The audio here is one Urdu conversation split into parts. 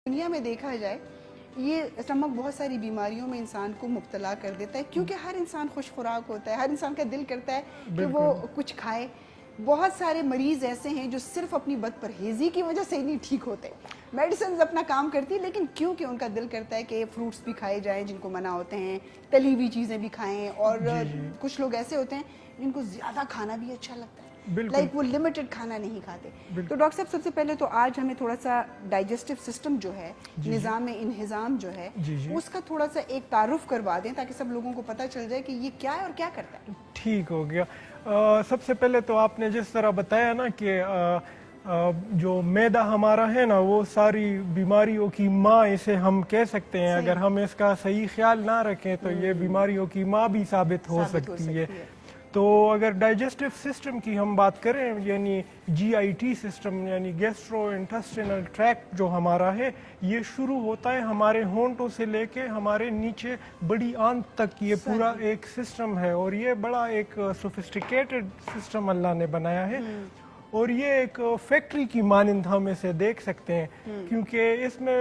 دنیا میں دیکھا جائے یہ اسٹمک بہت ساری بیماریوں میں انسان کو مبتلا کر دیتا ہے، کیونکہ ہر انسان خوش خوراک ہوتا ہے، ہر انسان کا دل کرتا ہے کہ وہ کچھ کھائے. بہت سارے مریض ایسے ہیں جو صرف اپنی بد پرہیزی کی وجہ سے ہی نہیں ٹھیک ہوتے. میڈیسنز اپنا کام کرتی لیکن کیونکہ ان کا دل کرتا ہے کہ فروٹس بھی کھائے جائیں جن کو منع ہوتے ہیں، تلی ہوئی چیزیں بھی کھائیں، اور کچھ لوگ ایسے ہوتے ہیں جن کو زیادہ کھانا بھی اچھا لگتا ہے، لائک وہ لمیٹڈ کھانا نہیں کھاتے. تو ڈاکٹر صاحب سب سے پہلے تو آج ہمیں تھوڑا سا ڈائجسٹو سسٹم جو ہے، نظام انہضام جو ہے، اس کا تھوڑا سا ایک تعارف کروا دیں تاکہ سب لوگوں کو پتہ چل جائے کہ یہ کیا ہے اور کیا کرتا ہے. ٹھیک ہو گیا. سب سے پہلے تو آپ نے جس طرح بتایا نا کہ جو معدہ ہمارا ہے نا وہ ساری بیماریوں کی ماں اسے ہم کہہ سکتے ہیں. اگر ہم اس کا صحیح خیال نہ رکھیں تو یہ بیماریوں کی ماں بھی ثابت ہو سکتی ہے. تو اگر ڈائجسٹو سسٹم کی ہم بات کریں، یعنی GIT سسٹم یعنی گیسٹرو انٹسٹینل ٹریکٹ جو ہمارا ہے، یہ شروع ہوتا ہے ہمارے ہونٹوں سے لے کے ہمارے نیچے بڑی آنت تک. یہ پورا ایک سسٹم ہے اور یہ بڑا ایک سوفسٹیکیٹڈ سسٹم اللہ نے بنایا ہے. اور یہ ایک فیکٹری کی مانند ہم اسے دیکھ سکتے ہیں، کیونکہ اس میں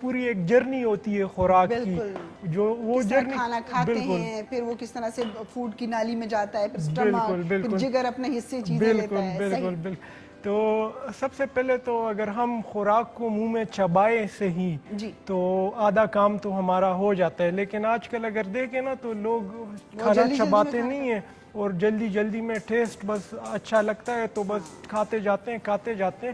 پوری ایک جرنی ہوتی ہے خوراک کی، جو وہ جرنی کھانا کھاتے ہیں، پھر وہ کس طرح سے فوڈ کی نالی میں جاتا ہے، پھر اسٹمک، پھر جگر اپنے حصے چیزیں لیتا ہے. بالکل. تو سب سے پہلے تو اگر ہم خوراک کو منہ میں چبائے سے ہی تو آدھا کام تو ہمارا ہو جاتا ہے. لیکن آج کل اگر دیکھیں نا تو لوگ کھانا چباتے نہیں ہیں اور جلدی میں ٹیسٹ بس اچھا لگتا ہے تو بس کھاتے جاتے ہیں.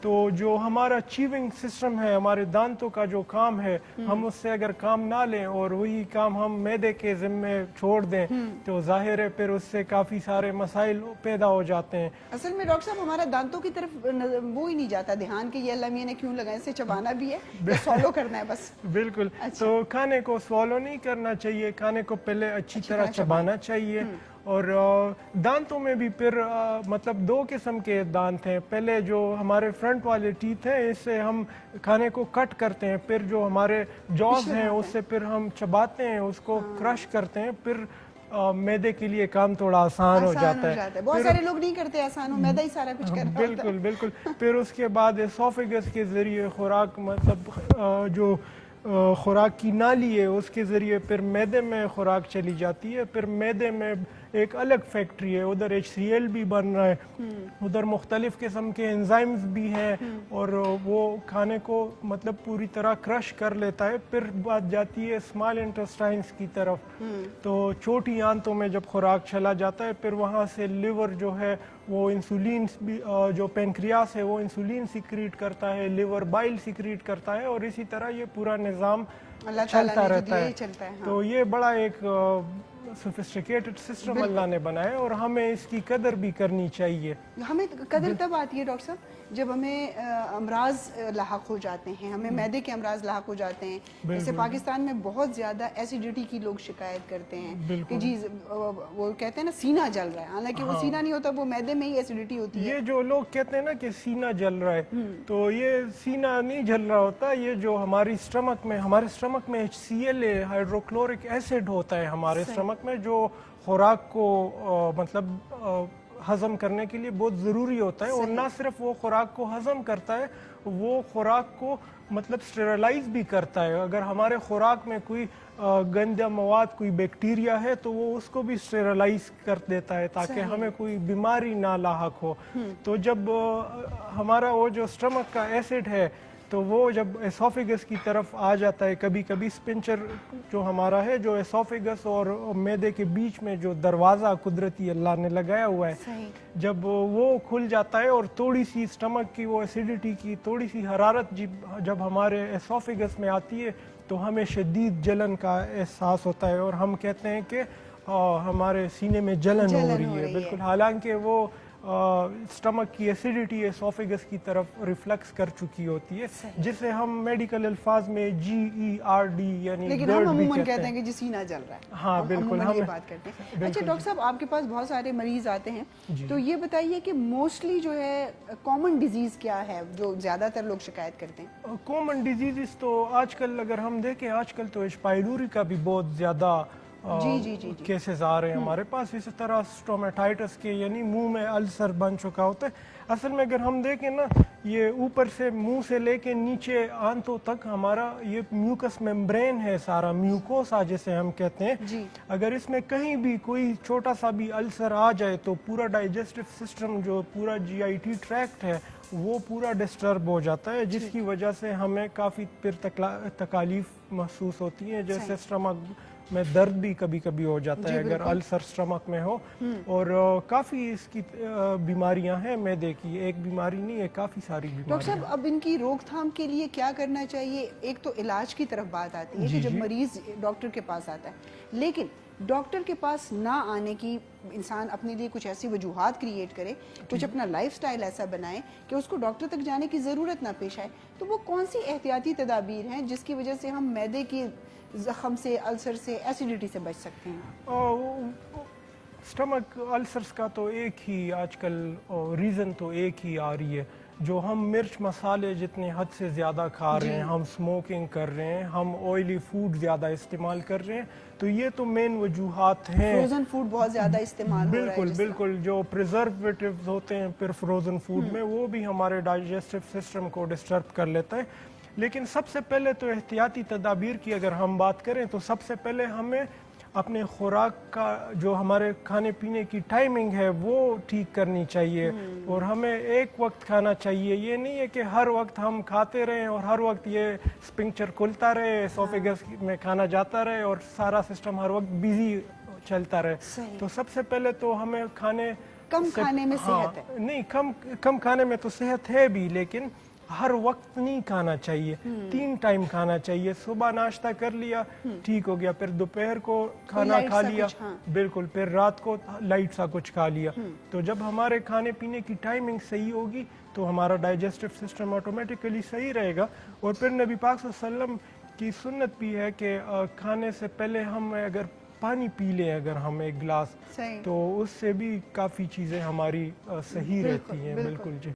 تو جو ہمارا چیونگ سسٹم ہے، ہمارے دانتوں کا جو کام ہے، ہم اس سے اگر کام نہ لیں اور وہی کام ہم معدے کے ذمے چھوڑ دیں تو ظاہر ہے پھر اس سے کافی سارے مسائل پیدا ہو جاتے ہیں. اصل میں ڈاکٹر صاحب ہمارا دانتوں کی طرف وہ ہی نہیں جاتا دھیان کہ یہ اللہ میاں نے کیوں لگایا، اسے چبانا بھی ہے یا سوالو کرنا ہے بس. بالکل. تو کھانے کو سوالو نہیں کرنا چاہیے، کھانے کو پہلے اچھی طرح چبانا چاہیے. اور دانتوں میں بھی پھر مطلب دو قسم کے دانت ہیں. پہلے جو ہمارے فرنٹ والے ٹیتھ ہیں، اس سے ہم کھانے کو کٹ کرتے ہیں، پھر جو ہمارے جاز ہیں اس سے پھر ہم چباتے ہیں، اس کو کرش کرتے ہیں، پھر معدے کے لیے کام تھوڑا آسان ہو جاتا ہے. بہت سارے لوگ نہیں کرتے آسان، معدہ ہی سارا کچھ کرتا ہے. بالکل. پھر اس کے بعد اسوفیگس کے ذریعے خوراک، مطلب جو خوراک کی نالی ہے اس کے ذریعے پھر معدے میں خوراک چلی جاتی ہے. پھر معدے میں ایک الگ فیکٹری ہے، ادھر HCl بھی بن رہا ہے، ادھر مختلف قسم کے انزائمز بھی ہیں اور وہ کھانے کو مطلب پوری طرح کرش کر لیتا ہے. پھر بات جاتی ہے اسمال انٹسٹائنس کی طرف. تو چھوٹی آنتوں میں جب خوراک چلا جاتا ہے پھر وہاں سے لیور جو ہے وہ انسولین بھی، جو پینکریاس ہے وہ انسولین سیکریٹ کرتا ہے، لیور بائل سیکریٹ کرتا ہے، اور اسی طرح یہ پورا نظام چلتا رہتا ہے. تو یہ بڑا ایک سوفسٹیکیٹڈ سسٹم اللہ نے بنایا اور ہمیں اس کی قدر بھی کرنی چاہیے. ہمیں قدر تب آتی ہے ڈاکٹر صاحب جب ہمیں امراض لاحق ہو جاتے ہیں، ہمیں معدے کے امراض لاحق ہو جاتے ہیں. جیسے پاکستان میں بہت زیادہ ایسیڈیٹی کی لوگ شکایت کرتے ہیں کہ جی وہ کہتے ہیں نا سینہ جل رہا ہے، حالانکہ وہ سینہ نہیں ہوتا، وہ معدے میں ہی ایسیڈیٹی ہوتی ہے. یہ جو لوگ کہتے ہیں نا کہ سینہ جل رہا ہے، تو یہ سینہ نہیں جل رہا ہوتا. یہ جو ہمارے اسٹمک میں HCl ہے، ہائیڈروکلورک ایسڈ ہوتا ہے ہمارے اسٹمک میں، جو خوراک کو مطلب ہضم کرنے کے لیے بہت ضروری ہوتا ہے. اور نہ صرف وہ خوراک کو ہضم کرتا ہے، وہ خوراک کو مطلب اسٹیرلائز بھی کرتا ہے. اگر ہمارے خوراک میں کوئی گندا مواد، کوئی بیکٹیریا ہے تو وہ اس کو بھی اسٹیرلائز کر دیتا ہے تاکہ ہمیں کوئی بیماری نہ لاحق ہو. تو جب ہمارا وہ جو اسٹمک کا ایسڈ ہے تو وہ جب اسوفیگس کی طرف آ جاتا ہے، کبھی کبھی سپنچر جو ہمارا ہے، جو اسوفیگس اور معدے کے بیچ میں جو دروازہ قدرتی اللہ نے لگایا ہوا ہے، جب وہ کھل جاتا ہے اور تھوڑی سی اسٹمک کی وہ ایسیڈیٹی کی تھوڑی سی حرارت جب ہمارے اسوفیگس میں آتی ہے تو ہمیں شدید جلن کا احساس ہوتا ہے اور ہم کہتے ہیں کہ ہمارے سینے میں جلن ہو رہی ہے. بالکل، حالانکہ وہ اسٹمک کی ایسیڈیٹی اسوفیگس کی طرف ریفلیکس کر چکی ہوتی ہے، جسے ہم میڈیکل الفاظ میں GERD یعنی لیکن ہم عموماً کہتے ہیں کہ جی سینہ جل رہا ہے. ہاں بالکل، ہم یہ بات کرتے ہیں. اچھا ڈاکٹر صاحب، آپ کے پاس بہت سارے مریض آتے ہیں، تو یہ بتائیے کہ موسٹلی جو ہے کامن ڈیزیز کیا ہے جو زیادہ تر لوگ شکایت کرتے ہیں؟ کامن ڈیزیز تو آج کل اگر ہم دیکھیں، آج کل تو ایچ پائلوری کا بھی بہت زیادہ کیسز آ رہے ہیں ہمارے پاس. اسی طرح اسٹومیٹائٹس کے، یعنی منہ میں السر بن چکا ہوتا ہے. اصل میں اگر ہم دیکھیں نا، یہ اوپر سے منہ سے لے کے نیچے آنتوں تک ہمارا یہ میوکس ممبرین ہے سارا، میوکوسا جسے ہم کہتے ہیں. جی اگر اس میں کہیں بھی کوئی چھوٹا سا بھی السر آ جائے تو پورا ڈائجسٹو سسٹم جو پورا جی آئی ٹی ٹریکٹ ہے وہ پورا ڈسٹرب ہو جاتا ہے، جس کی وجہ سے ہمیں کافی پھر تکالیف محسوس ہوتی ہیں، جیسے اسٹمک میں درد بھی کبھی کبھی ہو جاتا ہے اگر السر اسٹمک میں ہو. اور کافی اس کی بیماریاں ہیں معدے کی، ایک بیماری نہیں ہے، کافی ساری ڈاکٹر بیماریاں. صاحب اب ان کی روک تھام کے لیے کیا کرنا چاہیے؟ ایک تو علاج کی طرف بات آتی ہے کہ جب مریض ڈاکٹر کے پاس آتا ہے، لیکن ڈاکٹر کے پاس نہ آنے کی انسان اپنے لیے کچھ ایسی وجوہات کریٹ کرے، کچھ اپنا لائف سٹائل ایسا بنائے کہ اس کو ڈاکٹر تک جانے کی ضرورت نہ پیش آئے، تو وہ کون سی احتیاطی تدابیر ہیں جس کی وجہ سے ہم معدے کی زخم سے، السر سے، ایسیڈیٹی سے بچ سکتے ہیں؟ اسٹمک السرس کا تو ایک ہی آج کل ریزن تو ایک ہی آ رہی ہے، جو ہم مرچ مسالے جتنے حد سے زیادہ کھا رہے ہیں، ہم سموکنگ کر رہے ہیں، ہم آئلی فوڈ زیادہ استعمال کر رہے ہیں، تو یہ تو مین وجوہات ہیں. فروزن فوڈ بہت زیادہ استعمال ہو رہا ہے. بالکل جو پریزرویٹیوز ہوتے ہیں پھر فروزن فوڈ میں، وہ بھی ہمارے ڈائجسٹو سسٹم کو ڈسٹرب کر لیتا ہے. لیکن سب سے پہلے تو احتیاطی تدابیر کی اگر ہم بات کریں تو سب سے پہلے ہمیں اپنے خوراک کا جو ہمارے کھانے پینے کی ٹائمنگ ہے وہ ٹھیک کرنی چاہیے، اور ہمیں ایک وقت کھانا چاہیے. یہ نہیں ہے کہ ہر وقت ہم کھاتے رہیں اور ہر وقت یہ اسفنکچر کھلتا رہے، اسوفیگس میں کھانا جاتا رہے اور سارا سسٹم ہر وقت بیزی چلتا رہے. تو سب سے پہلے تو ہمیں کم کھانے میں صحت ہے. نہیں، کم کھانے میں تو صحت ہے بھی، لیکن ہر وقت نہیں کھانا چاہیے. 3 ٹائم کھانا چاہیے. صبح ناشتہ کر لیا، ٹھیک ہو گیا، پھر دوپہر کو کھانا کھا لیا، بالکل، پھر رات کو لائٹ سا کچھ کھا لیا. تو جب ہمارے کھانے پینے کی ٹائمنگ صحیح ہوگی تو ہمارا ڈائجسٹو سسٹم آٹومیٹیکلی صحیح رہے گا. اور پھر نبی پاک صلی اللہ علیہ وسلم کی سنت بھی ہے کہ کھانے سے پہلے ہم اگر پانی پی لیں اگر ہم ایک گلاس، تو اس سے بھی کافی چیزیں ہماری صحیح رہتی ہیں. بالکل جی.